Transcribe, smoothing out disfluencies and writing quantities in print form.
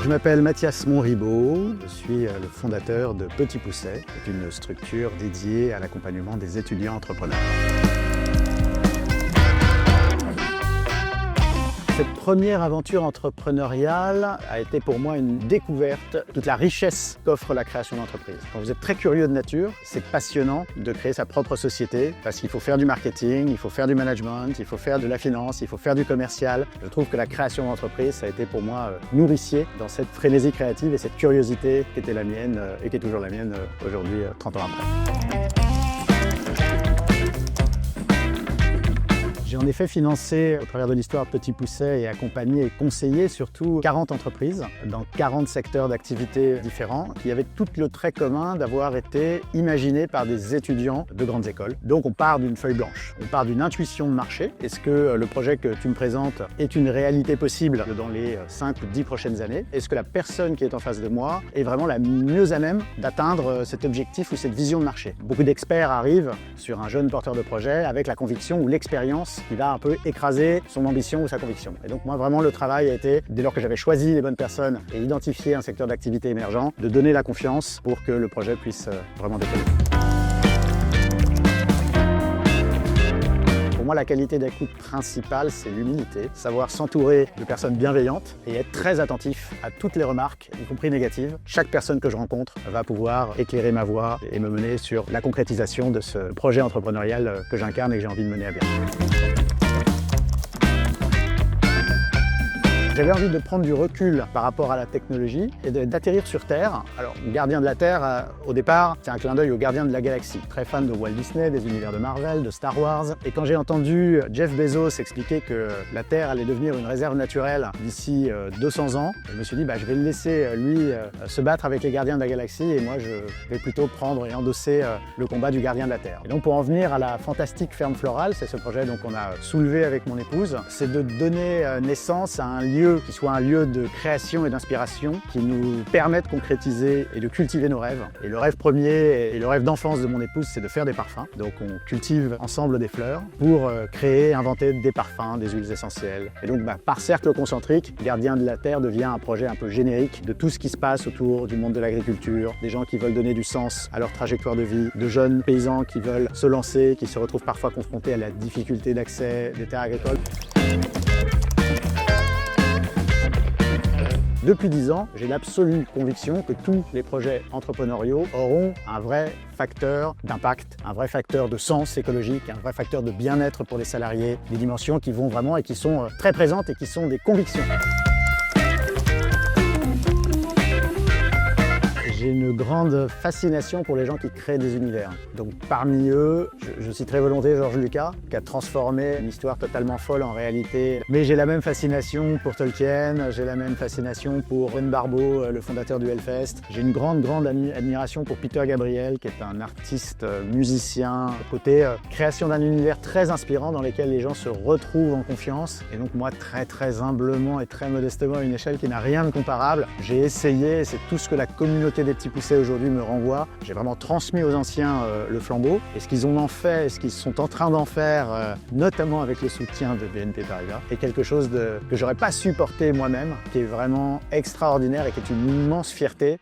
Je m'appelle Mathias Monribaud, je suis le fondateur de Petit Pousset, qui est une structure dédiée à l'accompagnement des étudiants entrepreneurs. Cette première aventure entrepreneuriale a été pour moi une découverte, toute la richesse qu'offre la création d'entreprise. Quand vous êtes très curieux de nature, c'est passionnant de créer sa propre société parce qu'il faut faire du marketing, il faut faire du management, il faut faire de la finance, il faut faire du commercial. Je trouve que la création d'entreprise, ça a été pour moi nourricier dans cette frénésie créative et cette curiosité qui était la mienne et qui est toujours la mienne aujourd'hui, 30 ans après. J'ai en effet financé, au travers de l'histoire Petit Pousset, et accompagné et conseillé surtout 40 entreprises dans 40 secteurs d'activité différents qui avaient tout le trait commun d'avoir été imaginées par des étudiants de grandes écoles. Donc on part d'une feuille blanche, on part d'une intuition de marché. Est-ce que le projet que tu me présentes est une réalité possible dans les 5 ou 10 prochaines années? Est-ce que la personne qui est en face de moi est vraiment la mieux à même d'atteindre cet objectif ou cette vision de marché? Beaucoup d'experts arrivent sur un jeune porteur de projet avec la conviction ou l'expérience qui va un peu écraser son ambition ou sa conviction. Et donc moi vraiment le travail a été, dès lors que j'avais choisi les bonnes personnes et identifié un secteur d'activité émergent, de donner la confiance pour que le projet puisse vraiment décoller. Pour moi, la qualité d'écoute principale, c'est l'humilité, savoir s'entourer de personnes bienveillantes et être très attentif à toutes les remarques, y compris négatives. Chaque personne que je rencontre va pouvoir éclairer ma voie et me mener sur la concrétisation de ce projet entrepreneurial que j'incarne et que j'ai envie de mener à bien. J'avais envie de prendre du recul par rapport à la technologie et d'atterrir sur Terre. Alors, gardien de la Terre, au départ, c'est un clin d'œil aux gardiens de la galaxie. Très fan de Walt Disney, des univers de Marvel, de Star Wars. Et quand j'ai entendu Jeff Bezos expliquer que la Terre allait devenir une réserve naturelle d'ici 200 ans, je me suis dit, je vais le laisser, lui, se battre avec les gardiens de la galaxie et moi, je vais plutôt prendre et endosser le combat du gardien de la Terre. Et donc, pour en venir à la fantastique ferme florale, c'est ce projet qu'on a soulevé avec mon épouse, c'est de donner naissance à un lieu qui soit un lieu de création et d'inspiration qui nous permet de concrétiser et de cultiver nos rêves. Et le rêve premier et le rêve d'enfance de mon épouse, c'est de faire des parfums. Donc on cultive ensemble des fleurs pour créer, inventer des parfums, des huiles essentielles. Et donc par cercle concentrique, Gardien de la Terre devient un projet un peu générique de tout ce qui se passe autour du monde de l'agriculture, des gens qui veulent donner du sens à leur trajectoire de vie, de jeunes paysans qui veulent se lancer, qui se retrouvent parfois confrontés à la difficulté d'accès des terres agricoles. Depuis 10 ans, j'ai l'absolue conviction que tous les projets entrepreneuriaux auront un vrai facteur d'impact, un vrai facteur de sens écologique, un vrai facteur de bien-être pour les salariés, des dimensions qui vont vraiment et qui sont très présentes et qui sont des convictions. J'ai une grande fascination pour les gens qui créent des univers. Donc parmi eux, je citerai volontiers George Lucas, qui a transformé une histoire totalement folle en réalité. Mais j'ai la même fascination pour Tolkien, j'ai la même fascination pour Ben Barbeau, le fondateur du Hellfest. J'ai une grande admiration pour Peter Gabriel, qui est un artiste musicien, côté création d'un univers très inspirant dans lequel les gens se retrouvent en confiance. Et donc moi, très humblement et très modestement, à une échelle qui n'a rien de comparable, j'ai essayé, et c'est tout ce que la communauté des Petits Poussets aujourd'hui me renvoie. J'ai vraiment transmis aux anciens le flambeau et ce qu'ils en fait et ce qu'ils sont en train d'en faire, notamment avec le soutien de BNP Paribas, est quelque chose que j'aurais pas supporté moi-même, qui est vraiment extraordinaire et qui est une immense fierté.